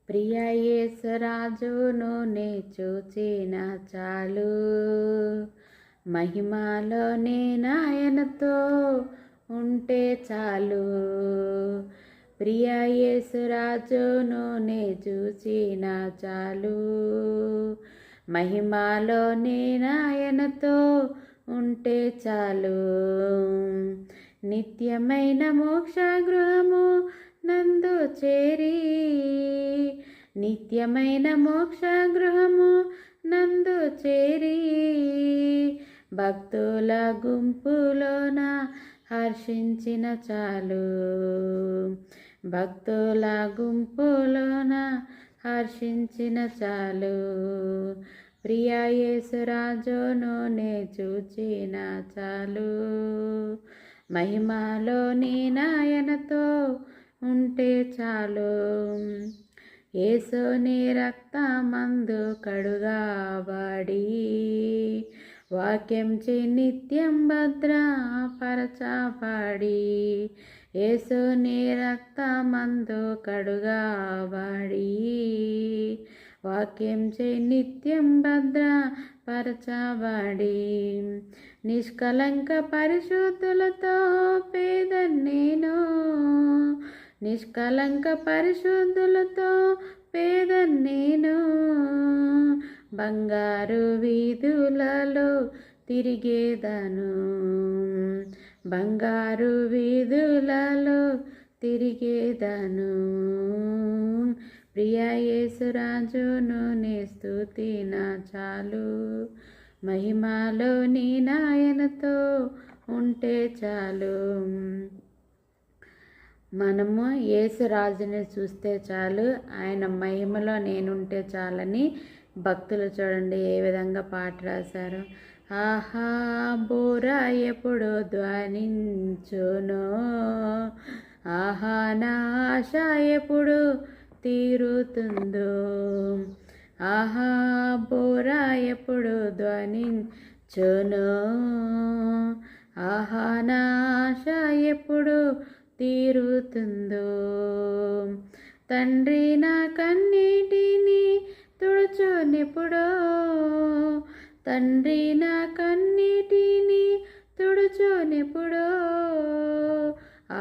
ప్రియ యేసురాజును నే చూచిన చాలు, మహిమలో నేనాయనతో ఉంటే చాలు. ప్రియ యేసురాజును నే చూచిన చాలు, మహిమలో నేనాయనతో ఉంటే చాలు. నిత్యమైన మోక్ష గృహము నందు చేరి, నిత్యమైన మోక్ష గృహము నందు చేరి, భక్తుల గుంపులోన హర్షించిన చాలు, భక్తుల గుంపులోన హర్షించిన చాలు. ప్రియ యేసురాజును నే చూచిన చాలు, మహిమలో నేనాయనతో ఉంటే చాలు. యేసుని రక్తమందు కడుగబడి, వాక్యం చే నిత్యం భద్రపరచబడి, యేసుని రక్తమందు కడుగబడి, వాక్యం చే నిత్యం భద్రపరచబడి, నిష్కలంక పరిశుద్ధులతో పేదన్నేను, నిష్కలంక పరిశుద్ధులతో పేదన్నేను, బంగారు వీధులలో తిరిగేదను, బంగారు వీధులలో తిరిగేదను. ప్రియ యేసురాజును నే స్తుతిన చాలు, మహిమలో నేనాయనతో ఉంటే చాలు. మనము యేసురాజుని చూస్తే చాలు, ఆయన మహిమలో నేనుంటే చాలని భక్తులు చూడండి ఏ విధంగా పాట రాశారు. ఆహా బోరా ఎప్పుడు ధ్వనించునో, ఆహా నా ఆశ ఎప్పుడు తీరుతుందో, ఆహా బోరా ఎప్పుడు ధ్వనించునో, ఆహా నా ఆశ ఎప్పుడు తీరుతుందో. తండ్రి నా కన్నీటిని తుడుచునెప్పుడో, తండ్రి నా కన్నీటిని తుడుచునెప్పుడో,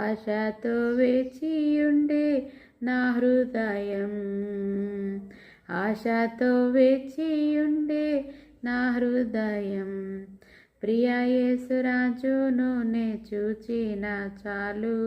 ఆశతో వేచియుండే నా హృదయం, ఆశతో వేచియుండే నా హృదయం. ప్రియ యేసురాజును నే చూచిన చాలు,